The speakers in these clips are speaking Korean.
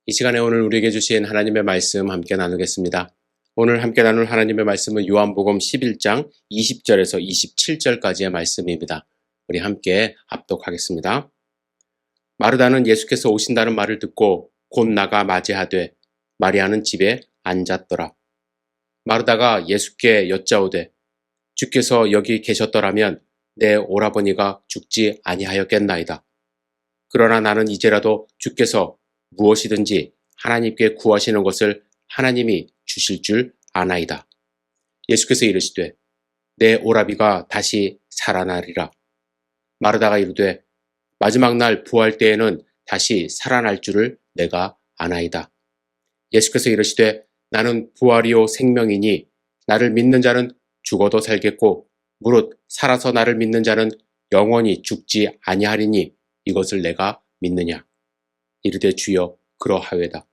이 시간에 오늘 우리에게 주신 하나님의 말씀 함께 나누겠습니다. 오늘 함께 나눌 하나님의 말씀은 요한복음 11장 20절에서 27절까지의 말씀입니다. 우리 함께 합독하겠습니다. 마르다는 예수께서 오신다는 말을 듣고 곧 나가 맞이하되 마리아는 집에 앉았더라. 마르다가 예수께 여짜오되 주께서 여기 계셨더라면 내 오라버니가 죽지 아니하였겠나이다. 그러나 나는 이제라도 주께서 무엇이든지 하나님께 구하시는 것을 하나님이 주실 줄 아나이다. 예수께서 이르시되 내 오라비가 다시 살아나리라. 마르다가 이르되 마지막 날 부활 때에는 다시 살아날 줄을 내가 아나이다. 예수께서 이르시되 나는 부활이요 생명이니 나를 믿는 자는 죽어도 살겠고 무릇 살아서 나를 믿는 자는 영원히 죽지 아니하리니 이것을 내가 믿느냐. 이르되 주여 그러하외다.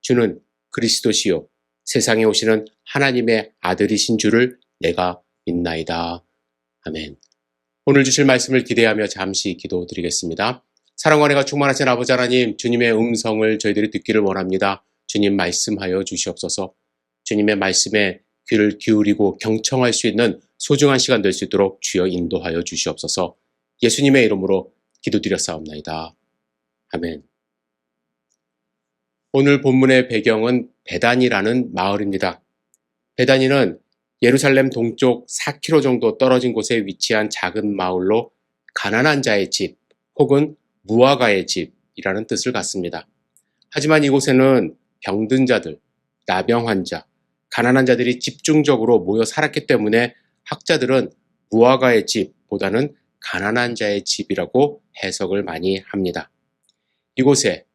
주는 그리스도시요 세상에 오시는 하나님의 아들이신 줄을 내가 믿나이다. 아멘. 오늘 주실 말씀을 기대하며 잠시 기도드리겠습니다. 사랑과 은혜가 충만하신 아버지 하나님, 주님의 음성을 저희들이 듣기를 원합니다. 주님 말씀하여 주시옵소서. 주님의 말씀에 귀를 기울이고 경청할 수 있는 소중한 시간 될 수 있도록 주여 인도하여 주시옵소서. 예수님의 이름으로 기도드렸사옵나이다. 아멘. 오늘 본문의 배경은 베다니라는 마을입니다. 베다니는 예루살렘 동쪽 4km 정도 떨어진 곳에 위치한 작은 마을로 가난한 자의 집 혹은 무화과의 집이라는 뜻을 갖습니다. 하지만 이곳에는 병든 자들, 나병 환자, 가난한 자들이 집중적으로 모여 살았기 때문에 학자들은 무화과의 집보다는 가난한 자의 집이라고 해석을 많이 합니다. 이곳에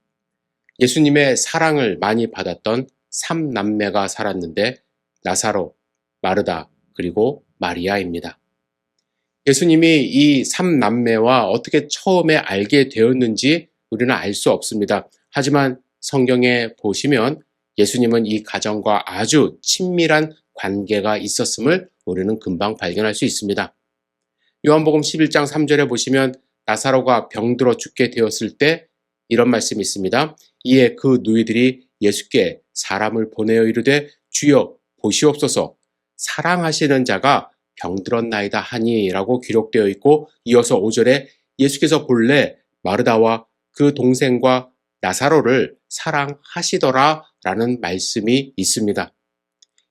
예수님의 사랑을 많이 받았던 3남매가 살았는데 나사로, 마르다, 그리고 마리아입니다. 예수님이 이 3남매와 어떻게 처음에 알게 되었는지 우리는 알 수 없습니다. 하지만 성경에 보시면 예수님은 이 가정과 아주 친밀한 관계가 있었음을 우리는 금방 발견할 수 있습니다. 요한복음 11장 3절에 보시면 나사로가 병들어 죽게 되었을 때 이런 말씀이 있습니다. 이에 그 누이들이 예수께 사람을 보내어 이르되 주여 보시옵소서 사랑하시는 자가 병들었나이다 하니 라고 기록되어 있고 이어서 5절에 예수께서 본래 마르다와 그 동생과 나사로를 사랑하시더라 라는 말씀이 있습니다.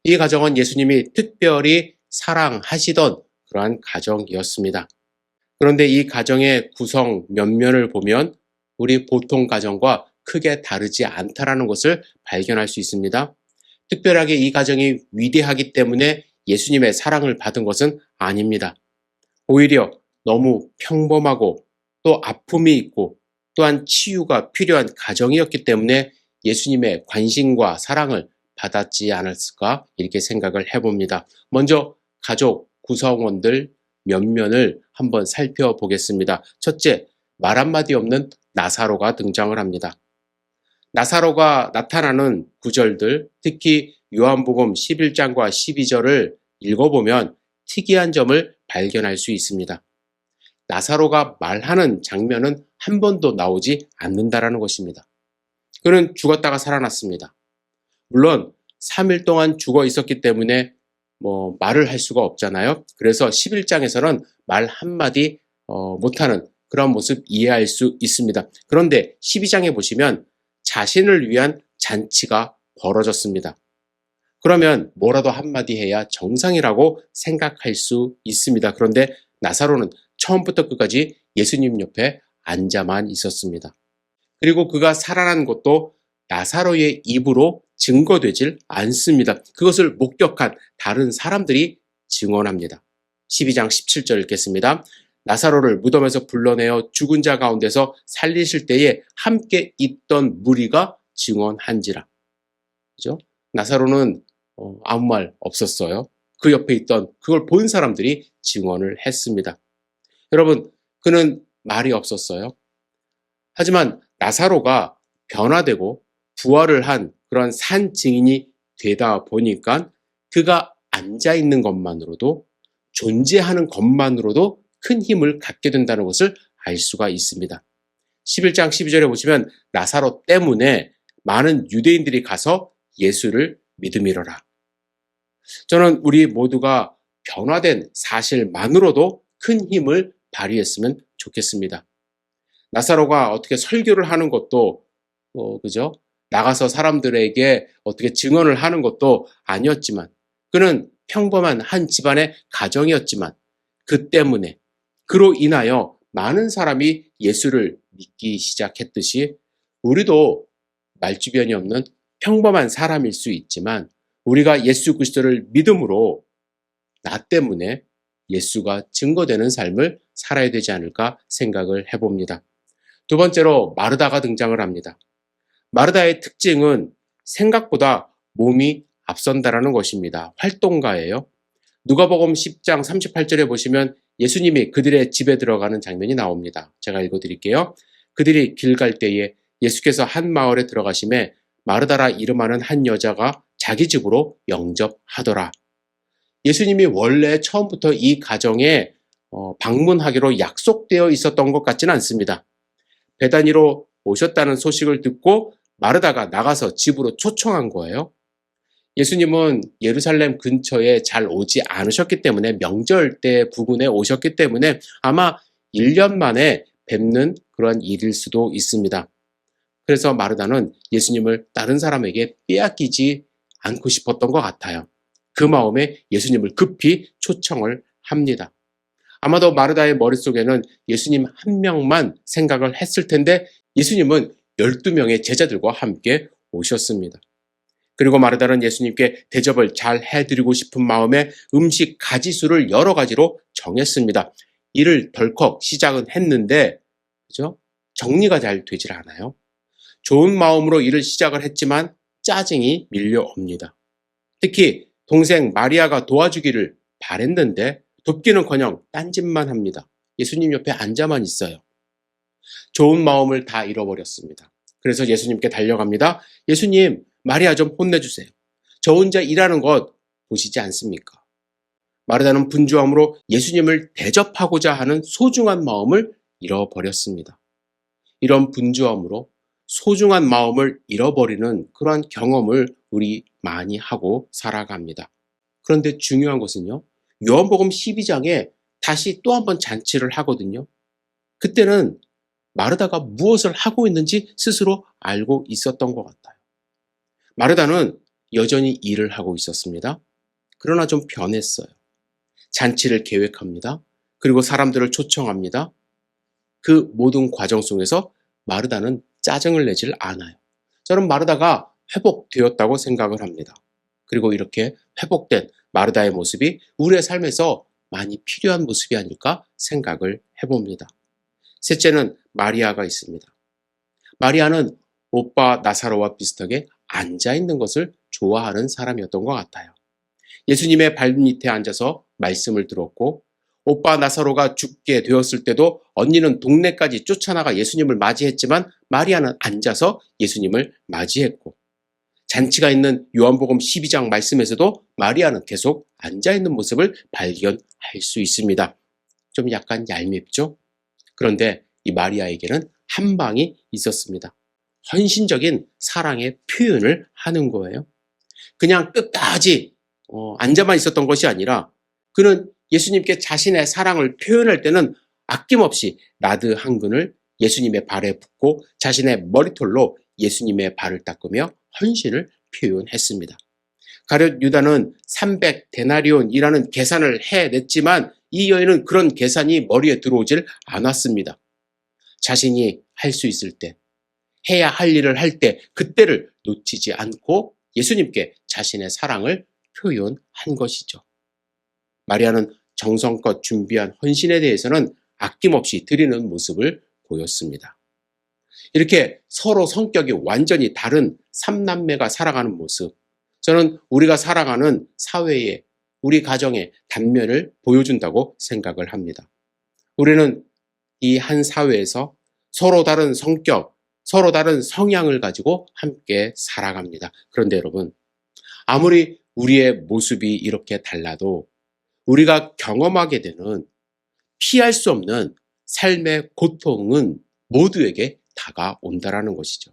이 가정은 예수님이 특별히 사랑하시던 그러한 가정이었습니다. 그런데 이 가정의 구성 면면을 보면 우리 보통 가정과 크게 다르지 않다라는 것을 발견할 수 있습니다. 특별하게 이 가정이 위대하기 때문에 예수님의 사랑을 받은 것은 아닙니다. 오히려 너무 평범하고 또 아픔이 있고 또한 치유가 필요한 가정이었기 때문에 예수님의 관심과 사랑을 받았지 않았을까 이렇게 생각을 해봅니다. 먼저 가족 구성원들 면면을 한번 살펴보겠습니다. 첫째, 말 한마디 없는 나사로가 등장을 합니다. 나사로가 나타나는 구절들, 특히 요한복음 11장과 12절을 읽어보면 특이한 점을 발견할 수 있습니다. 나사로가 말하는 장면은 한 번도 나오지 않는다라는 것입니다. 그는 죽었다가 살아났습니다. 물론 3일 동안 죽어 있었기 때문에 말을 할 수가 없잖아요. 그래서 11장에서는 말 한마디 못하는 그런 모습 이해할 수 있습니다. 그런데 12장에 보시면 자신을 위한 잔치가 벌어졌습니다. 그러면 뭐라도 한마디 해야 정상이라고 생각할 수 있습니다. 그런데 나사로는 처음부터 끝까지 예수님 옆에 앉아만 있었습니다. 그리고 그가 살아난 것도 나사로의 입으로 증거되질 않습니다. 그것을 목격한 다른 사람들이 증언합니다. 12장 17절 읽겠습니다. 나사로를 무덤에서 불러내어 죽은 자 가운데서 살리실 때에 함께 있던 무리가 증언한지라. 그죠? 나사로는 아무 말 없었어요. 그 옆에 있던 그걸 본 사람들이 증언을 했습니다. 여러분, 그는 말이 없었어요. 하지만 나사로가 변화되고 부활을 한 그런 산 증인이 되다 보니까 그가 앉아 있는 것만으로도 존재하는 것만으로도 큰 힘을 갖게 된다는 것을 알 수가 있습니다. 11장 12절에 보시면 나사로 때문에 많은 유대인들이 가서 예수를 믿음이로라. 저는 우리 모두가 변화된 사실만으로도 큰 힘을 발휘했으면 좋겠습니다. 나사로가 어떻게 설교를 하는 것도 그죠? 나가서 사람들에게 어떻게 증언을 하는 것도 아니었지만, 그는 평범한 한 집안의 가정이었지만, 그 때문에 그로 인하여 많은 사람이 예수를 믿기 시작했듯이, 우리도 말주변이 없는 평범한 사람일 수 있지만 우리가 예수 그리스도를 믿음으로 나 때문에 예수가 증거되는 삶을 살아야 되지 않을까 생각을 해봅니다. 두 번째로 마르다가 등장을 합니다. 마르다의 특징은 생각보다 몸이 앞선다라는 것입니다. 활동가예요. 누가복음 10장 38절에 보시면 예수님이 그들의 집에 들어가는 장면이 나옵니다. 제가 읽어드릴게요. 그들이 길 갈 때에 예수께서 한 마을에 들어가심에 마르다라 이름하는 한 여자가 자기 집으로 영접하더라. 예수님이 원래 처음부터 이 가정에 방문하기로 약속되어 있었던 것 같지는 않습니다. 베다니로 오셨다는 소식을 듣고 마르다가 나가서 집으로 초청한 거예요. 예수님은 예루살렘 근처에 잘 오지 않으셨기 때문에, 명절 때 부근에 오셨기 때문에 아마 1년 만에 뵙는 그런 일일 수도 있습니다. 그래서 마르다는 예수님을 다른 사람에게 빼앗기지 않고 싶었던 것 같아요. 그 마음에 예수님을 급히 초청을 합니다. 아마도 마르다의 머릿속에는 예수님 한 명만 생각을 했을 텐데 예수님은 12명의 제자들과 함께 오셨습니다. 그리고 마르다는 예수님께 대접을 잘 해드리고 싶은 마음에 음식 가지수를 여러 가지로 정했습니다. 이를 덜컥 시작은 했는데, 그죠? 정리가 잘 되질 않아요. 좋은 마음으로 일을 시작을 했지만 짜증이 밀려옵니다. 특히 동생 마리아가 도와주기를 바랬는데 돕기는커녕 딴짓만 합니다. 예수님 옆에 앉아만 있어요. 좋은 마음을 다 잃어버렸습니다. 그래서 예수님께 달려갑니다. 예수님, 마리아 좀 혼내주세요. 저 혼자 일하는 것 보시지 않습니까? 마르다는 분주함으로 예수님을 대접하고자 하는 소중한 마음을 잃어버렸습니다. 이런 분주함으로 소중한 마음을 잃어버리는 그러한 경험을 우리 많이 하고 살아갑니다. 그런데 중요한 것은요, 요한복음 12장에 다시 또 한 번 잔치를 하거든요. 그때는 마르다가 무엇을 하고 있는지 스스로 알고 있었던 것 같아요. 마르다는 여전히 일을 하고 있었습니다. 그러나 좀 변했어요. 잔치를 계획합니다. 그리고 사람들을 초청합니다. 그 모든 과정 속에서 마르다는 짜증을 내질 않아요. 저는 마르다가 회복되었다고 생각을 합니다. 그리고 이렇게 회복된 마르다의 모습이 우리의 삶에서 많이 필요한 모습이 아닐까 생각을 해봅니다. 셋째는 마리아가 있습니다. 마리아는 오빠 나사로와 비슷하게 앉아있는 것을 좋아하는 사람이었던 것 같아요. 예수님의 발밑에 앉아서 말씀을 들었고, 오빠 나사로가 죽게 되었을 때도 언니는 동네까지 쫓아나가 예수님을 맞이했지만 마리아는 앉아서 예수님을 맞이했고, 잔치가 있는 요한복음 12장 말씀에서도 마리아는 계속 앉아있는 모습을 발견할 수 있습니다. 좀 약간 얄밉죠? 그런데 이 마리아에게는 한 방이 있었습니다. 헌신적인 사랑의 표현을 하는 거예요. 그냥 끝까지 앉아만 있었던 것이 아니라 그는 예수님께 자신의 사랑을 표현할 때는 아낌없이 나드 한 근을 예수님의 발에 붓고 자신의 머리털로 예수님의 발을 닦으며 헌신을 표현했습니다. 가룟 유다는 300데나리온이라는 계산을 해냈지만 이 여인은 그런 계산이 머리에 들어오질 않았습니다. 자신이 할 수 있을 때, 해야 할 일을 할 때 그때를 놓치지 않고 예수님께 자신의 사랑을 표현한 것이죠. 마리아는 정성껏 준비한 헌신에 대해서는 아낌없이 드리는 모습을 보였습니다. 이렇게 서로 성격이 완전히 다른 삼남매가 살아가는 모습, 저는 우리가 살아가는 사회에, 우리 가정의 단면을 보여준다고 생각을 합니다. 우리는 이 한 사회에서 서로 다른 성격, 서로 다른 성향을 가지고 함께 살아갑니다. 그런데 여러분, 아무리 우리의 모습이 이렇게 달라도 우리가 경험하게 되는 피할 수 없는 삶의 고통은 모두에게 다가온다라는 것이죠.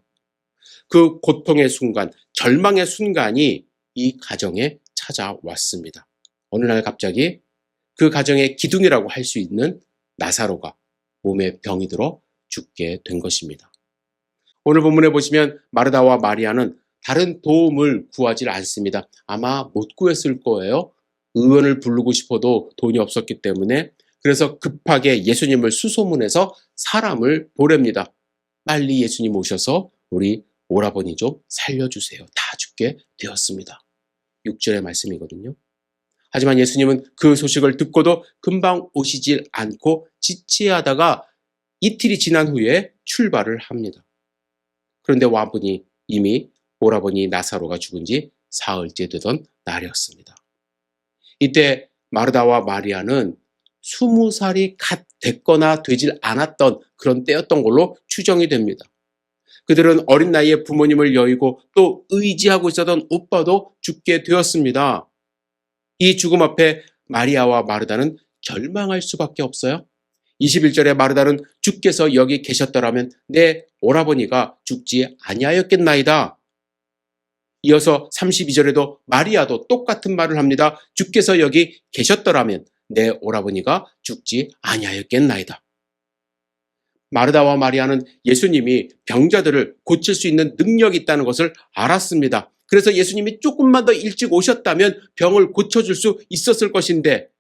그 고통의 순간, 절망의 순간이 이 가정에 찾아왔습니다. 어느 날 갑자기 그 가정의 기둥이라고 할 수 있는 나사로가 몸에 병이 들어 죽게 된 것입니다. 오늘 본문에 보시면 마르다와 마리아는 다른 도움을 구하지 않습니다. 아마 못 구했을 거예요. 의원을 부르고 싶어도 돈이 없었기 때문에. 그래서 급하게 예수님을 수소문해서 사람을 보냅니다. 빨리 예수님 오셔서 우리 오라버니 좀 살려주세요. 다 죽게 되었습니다. 6절의 말씀이거든요. 하지만 예수님은 그 소식을 듣고도 금방 오시질 않고 지체하다가 이틀이 지난 후에 출발을 합니다. 그런데 와보니 이미 오라버니 나사로가 죽은 지 사흘째 되던 날이었습니다. 이때 마르다와 마리아는 20살이 갓 됐거나 되질 않았던 그런 때였던 걸로 추정이 됩니다. 그들은 어린 나이에 부모님을 여의고 또 의지하고 있었던 오빠도 죽게 되었습니다. 이 죽음 앞에 마리아와 마르다는 절망할 수밖에 없어요. 21절에 마르다는 주께서 여기 계셨더라면 내 오라버니가 죽지 아니하였겠나이다. 이어서 32절에도 마리아도 똑같은 말을 합니다. 주께서 여기 계셨더라면 내 오라버니가 죽지 아니하였겠나이다. 마르다와 마리아는 예수님이 병자들을 고칠 수 있는 능력이 있다는 것을 알았습니다. 그래서 예수님이 조금만 더 일찍 오셨다면 병을 고쳐줄 수 있었을 것인데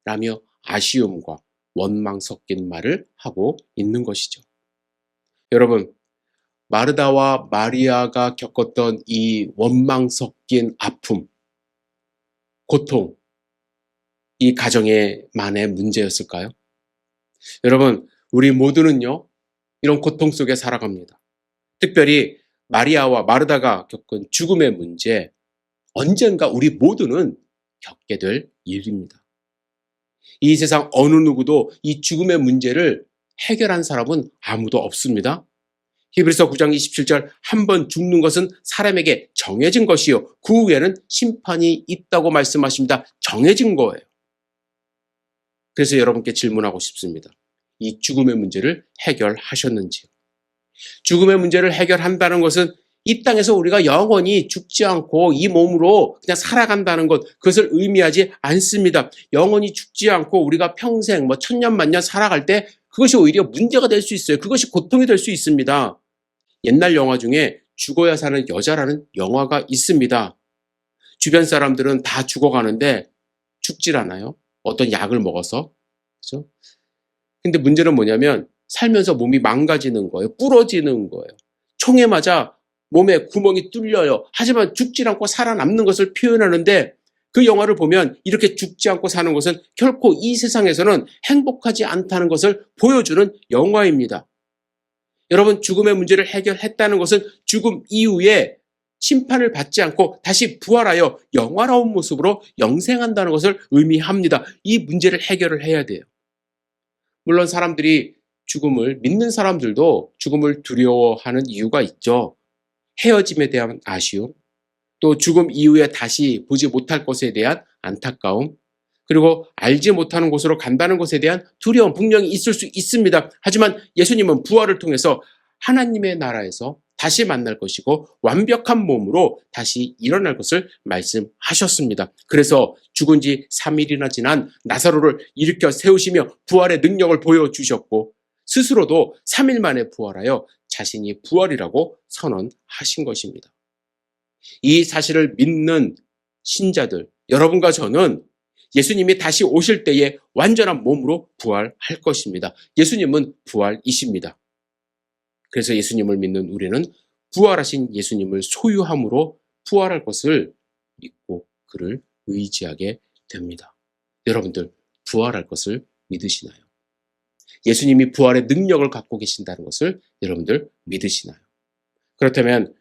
라며 아쉬움과 원망 섞인 말을 하고 있는 것이죠. 여러분, 마르다와 마리아가 겪었던 이 원망 섞인 아픔, 고통, 이 가정의만의 문제였을까요? 여러분, 우리 모두는요, 이런 고통 속에 살아갑니다. 특별히 마리아와 마르다가 겪은 죽음의 문제, 언젠가 우리 모두는 겪게 될 일입니다. 이 세상 어느 누구도 이 죽음의 문제를 해결한 사람은 아무도 없습니다. 히브리서 9장 27절 한 번 죽는 것은 사람에게 정해진 것이요 그 후에는 심판이 있다고 말씀하십니다. 정해진 거예요. 그래서 여러분께 질문하고 싶습니다. 이 죽음의 문제를 해결하셨는지요? 죽음의 문제를 해결한다는 것은 이 땅에서 우리가 영원히 죽지 않고 이 몸으로 그냥 살아간다는 것, 그것을 의미하지 않습니다. 영원히 죽지 않고 우리가 평생 천년 만년 살아갈 때 그것이 오히려 문제가 될 수 있어요. 그것이 고통이 될 수 있습니다. 옛날 영화 중에 죽어야 사는 여자라는 영화가 있습니다. 주변 사람들은 다 죽어가는데 죽질 않아요. 어떤 약을 먹어서. 그렇죠? 근데 문제는 뭐냐면 살면서 몸이 망가지는 거예요. 부러지는 거예요. 총에 맞아 몸에 구멍이 뚫려요. 하지만 죽지 않고 살아남는 것을 표현하는데 그 영화를 보면 이렇게 죽지 않고 사는 것은 결코 이 세상에서는 행복하지 않다는 것을 보여주는 영화입니다. 여러분, 죽음의 문제를 해결했다는 것은 죽음 이후에 심판을 받지 않고 다시 부활하여 영화로운 모습으로 영생한다는 것을 의미합니다. 이 문제를 해결을 해야 돼요. 물론 사람들이 죽음을 믿는 사람들도 죽음을 두려워하는 이유가 있죠. 헤어짐에 대한 아쉬움, 또 죽음 이후에 다시 보지 못할 것에 대한 안타까움, 그리고 알지 못하는 곳으로 간다는 것에 대한 두려움 분명히 있을 수 있습니다. 하지만 예수님은 부활을 통해서 하나님의 나라에서 다시 만날 것이고 완벽한 몸으로 다시 일어날 것을 말씀하셨습니다. 그래서 죽은 지 3일이나 지난 나사로를 일으켜 세우시며 부활의 능력을 보여주셨고 스스로도 3일 만에 부활하여 자신이 부활이라고 선언하신 것입니다. 이 사실을 믿는 신자들, 여러분과 저는 예수님이 다시 오실 때에 완전한 몸으로 부활할 것입니다. 예수님은 부활이십니다. 그래서 예수님을 믿는 우리는 부활하신 예수님을 소유함으로 부활할 것을 믿고 그를 의지하게 됩니다. 여러분들, 부활할 것을 믿으시나요? 예수님이 부활의 능력을 갖고 계신다는 것을 여러분들 믿으시나요? 그렇다면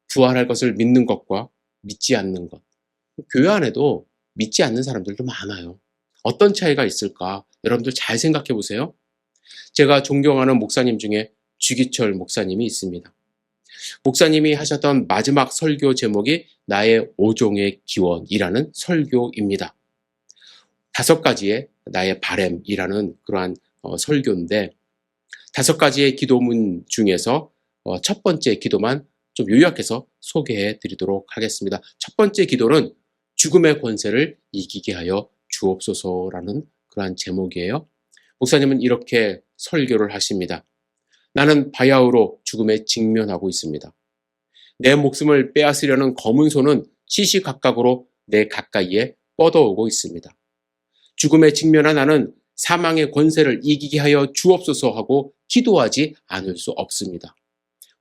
부활할 것을 믿는 것과 믿지 않는 것, 교회 안에도 믿지 않는 사람들도 많아요. 어떤 차이가 있을까? 여러분들 잘 생각해 보세요. 제가 존경하는 목사님 중에 주기철 목사님이 있습니다. 목사님이 하셨던 마지막 설교 제목이 나의 5종의 기원이라는 설교입니다. 5가지의 나의 바램이라는 그러한 설교인데 5가지의 기도문 중에서 첫 번째 기도만 좀 요약해서 소개해 드리도록 하겠습니다. 첫 번째 기도는 죽음의 권세를 이기게 하여 주옵소서라는 그러한 제목이에요. 목사님은 이렇게 설교를 하십니다. 나는 바야흐로 죽음에 직면하고 있습니다. 내 목숨을 빼앗으려는 검은 손은 시시각각으로 내 가까이에 뻗어오고 있습니다. 죽음에 직면한 나는 사망의 권세를 이기게 하여 주옵소서 하고 기도하지 않을 수 없습니다.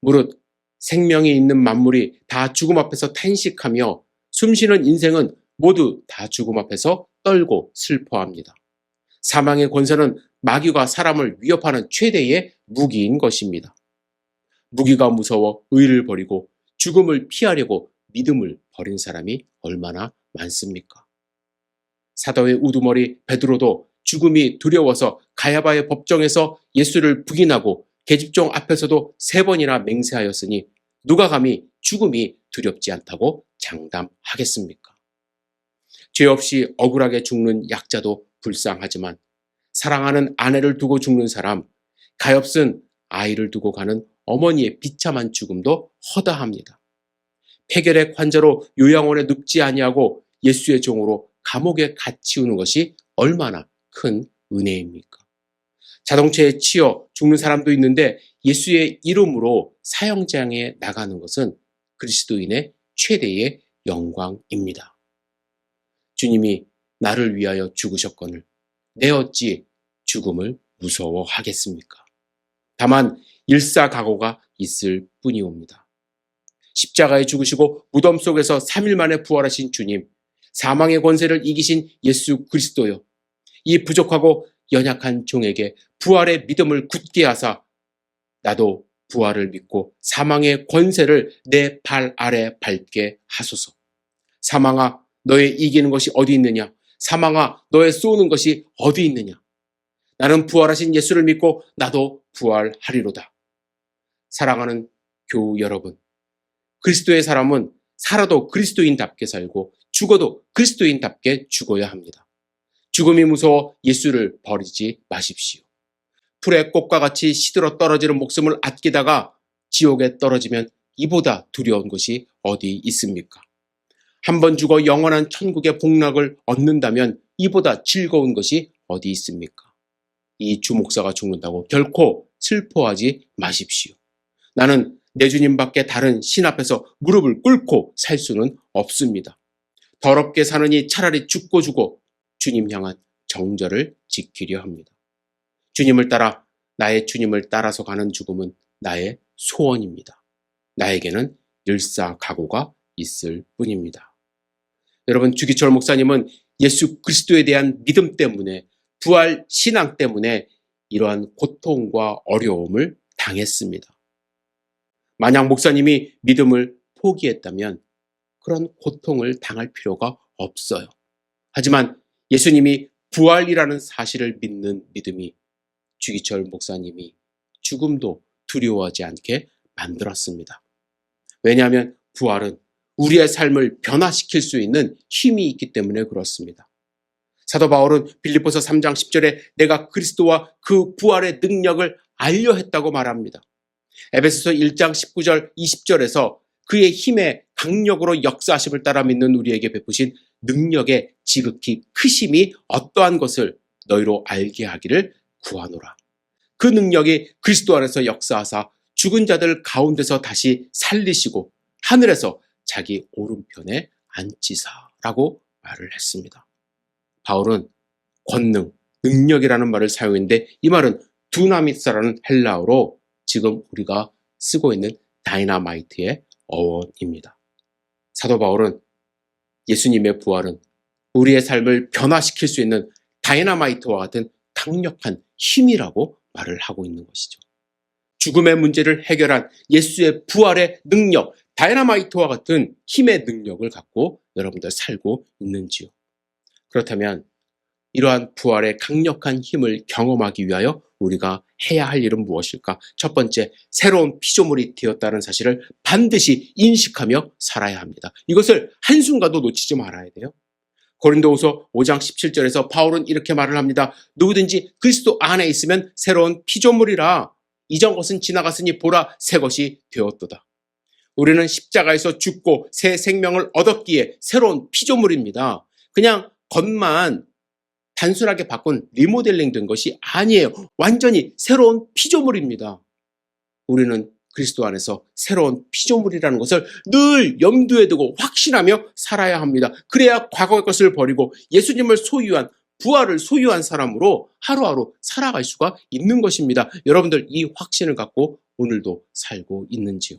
무릇 생명이 있는 만물이 다 죽음 앞에서 탄식하며 숨쉬는 인생은 모두 다 죽음 앞에서 떨고 슬퍼합니다. 사망의 권세는 마귀가 사람을 위협하는 최대의 무기인 것입니다. 무기가 무서워 의를 버리고 죽음을 피하려고 믿음을 버린 사람이 얼마나 많습니까? 사도의 우두머리 베드로도 죽음이 두려워서 가야바의 법정에서 예수를 부인하고 계집종 앞에서도 3번이나 맹세하였으니 누가 감히 죽음이 두렵지 않다고 장담하겠습니까? 죄 없이 억울하게 죽는 약자도 불쌍하지만 사랑하는 아내를 두고 죽는 사람, 가엾은 아이를 두고 가는 어머니의 비참한 죽음도 허다합니다. 폐결핵 환자로 요양원에 눕지 아니하고 예수의 종으로 감옥에 갇히우는 것이 얼마나 큰 은혜입니까? 자동차에 치여 죽는 사람도 있는데 예수의 이름으로 사형장에 나가는 것은 그리스도인의 최대의 영광입니다. 주님이 나를 위하여 죽으셨거늘 내 어찌 죽음을 무서워하겠습니까? 다만 일사각오가 있을 뿐이옵니다. 십자가에 죽으시고 무덤 속에서 3일 만에 부활하신 주님, 사망의 권세를 이기신 예수 그리스도요. 이 부족하고 연약한 종에게 부활의 믿음을 굳게 하사 나도 부활을 믿고 사망의 권세를 내 발 아래 밟게 하소서. 사망아, 너의 이기는 것이 어디 있느냐? 사망아, 너의 쏘는 것이 어디 있느냐? 나는 부활하신 예수를 믿고 나도 부활하리로다. 사랑하는 교우 여러분, 그리스도의 사람은 살아도 그리스도인답게 살고 죽어도 그리스도인답게 죽어야 합니다. 죽음이 무서워 예수를 버리지 마십시오. 풀의 꽃과 같이 시들어 떨어지는 목숨을 아끼다가 지옥에 떨어지면 이보다 두려운 것이 어디 있습니까? 한 번 죽어 영원한 천국의 복락을 얻는다면 이보다 즐거운 것이 어디 있습니까? 이 주목사가 죽는다고 결코 슬퍼하지 마십시오. 나는 내 주님밖에 다른 신 앞에서 무릎을 꿇고 살 수는 없습니다. 더럽게 사느니 차라리 죽고 죽어 주님 향한 정절을 지키려 합니다. 주님을 따라 나의 주님을 따라서 가는 죽음은 나의 소원입니다. 나에게는 일사각오가 있을 뿐입니다. 여러분, 주기철 목사님은 예수 그리스도에 대한 믿음 때문에 부활 신앙 때문에 이러한 고통과 어려움을 당했습니다. 만약 목사님이 믿음을 포기했다면 그런 고통을 당할 필요가 없어요. 하지만 예수님이 부활이라는 사실을 믿는 믿음이 주기철 목사님이 죽음도 두려워하지 않게 만들었습니다. 왜냐하면 부활은 우리의 삶을 변화시킬 수 있는 힘이 있기 때문에 그렇습니다. 사도 바울은 빌립보서 3장 10절에 내가 그리스도와 그 부활의 능력을 알려 했다고 말합니다. 에베소서 1장 19절 20절에서 그의 힘의 강력으로 역사하심을 따라 믿는 우리에게 베푸신 능력의 지극히 크심이 어떠한 것을 너희로 알게 하기를 구하노라. 그 능력이 그리스도 안에서 역사하사 죽은 자들 가운데서 다시 살리시고 하늘에서 자기 오른편에 앉히사라고 말을 했습니다. 바울은 권능, 능력이라는 말을 사용했는데 이 말은 두나미스라는 헬라어로 지금 우리가 쓰고 있는 다이나마이트의 어원입니다. 사도 바울은 예수님의 부활은 우리의 삶을 변화시킬 수 있는 다이나마이트와 같은 강력한 힘이라고 말을 하고 있는 것이죠. 죽음의 문제를 해결한 예수의 부활의 능력, 다이나마이트와 같은 힘의 능력을 갖고 여러분들 살고 있는지요? 그렇다면 이러한 부활의 강력한 힘을 경험하기 위하여 우리가 해야 할 일은 무엇일까? 첫 번째, 새로운 피조물이 되었다는 사실을 반드시 인식하며 살아야 합니다. 이것을 한순간도 놓치지 말아야 돼요. 고린도후서 5장 17절에서 바울은 이렇게 말을 합니다. 누구든지 그리스도 안에 있으면 새로운 피조물이라. 이전 것은 지나갔으니 보라 새 것이 되었도다. 우리는 십자가에서 죽고 새 생명을 얻었기에 새로운 피조물입니다. 그냥 겉만 단순하게 바꾼 리모델링 된 것이 아니에요. 완전히 새로운 피조물입니다. 우리는 그리스도 안에서 새로운 피조물이라는 것을 늘 염두에 두고 확신하며 살아야 합니다. 그래야 과거의 것을 버리고 예수님을 소유한, 부활을 소유한 사람으로 하루하루 살아갈 수가 있는 것입니다. 여러분들 이 확신을 갖고 오늘도 살고 있는지요?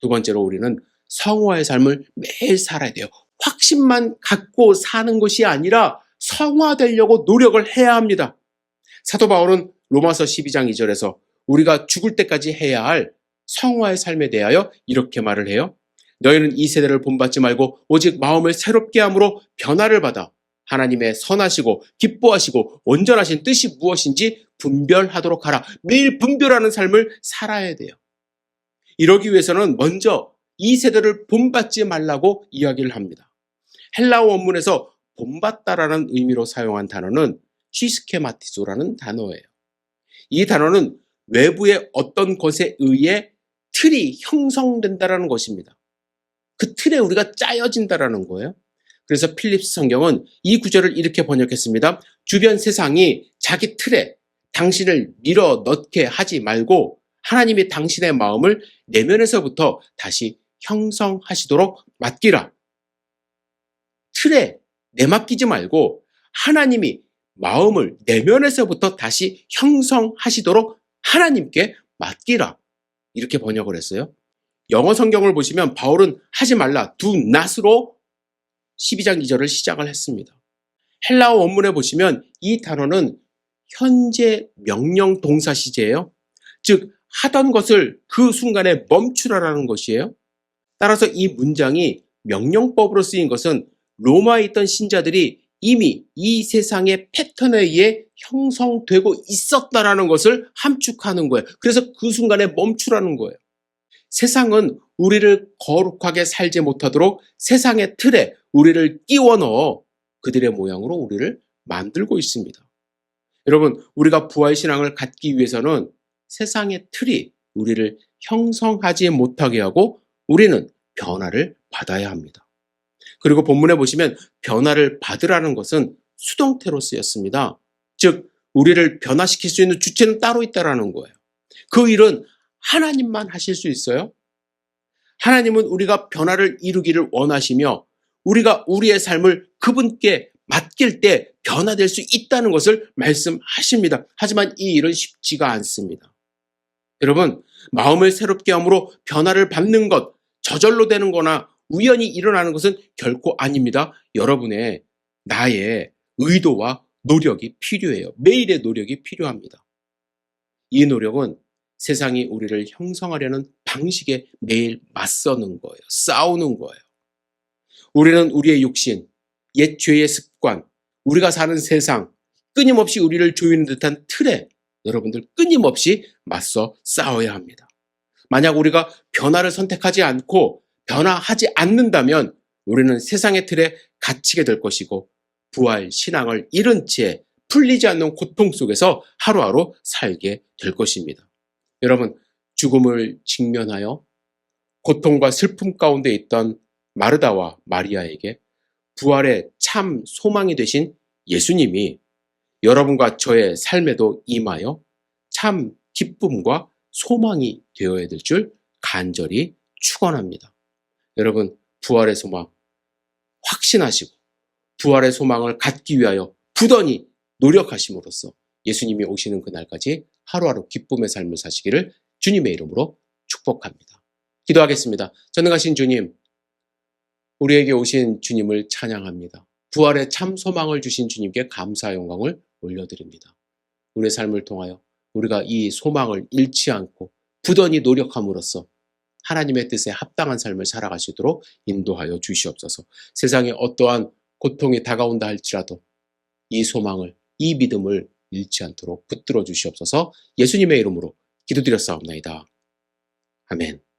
두 번째로 우리는 성화의 삶을 매일 살아야 돼요. 확신만 갖고 사는 것이 아니라 성화되려고 노력을 해야 합니다. 사도 바울은 로마서 12장 2절에서 우리가 죽을 때까지 해야 할 성화의 삶에 대하여 이렇게 말을 해요. 너희는 이 세대를 본받지 말고 오직 마음을 새롭게 함으로 변화를 받아 하나님의 선하시고 기뻐하시고 온전하신 뜻이 무엇인지 분별하도록 하라. 매일 분별하는 삶을 살아야 돼요. 이러기 위해서는 먼저 이 세대를 본받지 말라고 이야기를 합니다. 헬라어 원문에서 본받다라는 의미로 사용한 단어는 시스케마티조라는 단어예요. 이 단어는 외부의 어떤 것에 의해 틀이 형성된다라는 것입니다. 그 틀에 우리가 짜여진다라는 거예요. 그래서 필립스 성경은 이 구절을 이렇게 번역했습니다. 주변 세상이 자기 틀에 당신을 밀어 넣게 하지 말고 하나님이 당신의 마음을 내면에서부터 다시 형성하시도록 맡기라. 틀에 내맡기지 말고 하나님이 마음을 내면에서부터 다시 형성하시도록 하나님께 맡기라. 이렇게 번역을 했어요. 영어 성경을 보시면 바울은 하지 말라, do not으로 12장 2절을 시작을 했습니다. 헬라어 원문에 보시면 이 단어는 현재 명령 동사 시제예요. 즉 하던 것을 그 순간에 멈추라라는 것이에요. 따라서 이 문장이 명령법으로 쓰인 것은 로마에 있던 신자들이 이미 이 세상의 패턴에 의해 형성되고 있었다라는 것을 함축하는 거예요. 그래서 그 순간에 멈추라는 거예요. 세상은 우리를 거룩하게 살지 못하도록 세상의 틀에 우리를 끼워 넣어 그들의 모양으로 우리를 만들고 있습니다. 여러분, 우리가 부활신앙을 갖기 위해서는 세상의 틀이 우리를 형성하지 못하게 하고 우리는 변화를 받아야 합니다. 그리고 본문에 보시면 변화를 받으라는 것은 수동태로 쓰였습니다. 즉 우리를 변화시킬 수 있는 주체는 따로 있다라는 거예요. 그 일은 하나님만 하실 수 있어요. 하나님은 우리가 변화를 이루기를 원하시며 우리가 우리의 삶을 그분께 맡길 때 변화될 수 있다는 것을 말씀하십니다. 하지만 이 일은 쉽지가 않습니다. 여러분, 마음을 새롭게 함으로 변화를 받는 것, 저절로 되는 거나 우연히 일어나는 것은 결코 아닙니다. 여러분의 나의 의도와 노력이 필요해요. 매일의 노력이 필요합니다. 이 노력은 세상이 우리를 형성하려는 방식에 매일 맞서는 거예요. 싸우는 거예요. 우리는 우리의 육신, 옛 죄의 습관, 우리가 사는 세상, 끊임없이 우리를 조이는 듯한 틀에 여러분들 끊임없이 맞서 싸워야 합니다. 만약 우리가 변화를 선택하지 않고 변화하지 않는다면 우리는 세상의 틀에 갇히게 될 것이고 부활 신앙을 잃은 채 풀리지 않는 고통 속에서 하루하루 살게 될 것입니다. 여러분, 죽음을 직면하여 고통과 슬픔 가운데 있던 마르다와 마리아에게 부활의 참 소망이 되신 예수님이 여러분과 저의 삶에도 임하여 참 기쁨과 소망이 되어야 될 줄 간절히 축원합니다. 여러분, 부활의 소망 확신하시고 부활의 소망을 갖기 위하여 부단히 노력하심으로써 예수님이 오시는 그날까지 하루하루 기쁨의 삶을 사시기를 주님의 이름으로 축복합니다. 기도하겠습니다. 전능하신 주님, 우리에게 오신 주님을 찬양합니다. 부활의 참 소망을 주신 주님께 감사 영광을 올려드립니다. 우리의 삶을 통하여 우리가 이 소망을 잃지 않고 부단히 노력함으로써 하나님의 뜻에 합당한 삶을 살아갈 수 있도록 인도하여 주시옵소서. 세상에 어떠한 고통이 다가온다 할지라도 이 소망을, 이 믿음을 잃지 않도록 붙들어 주시옵소서. 예수님의 이름으로 기도드렸사옵나이다. 아멘.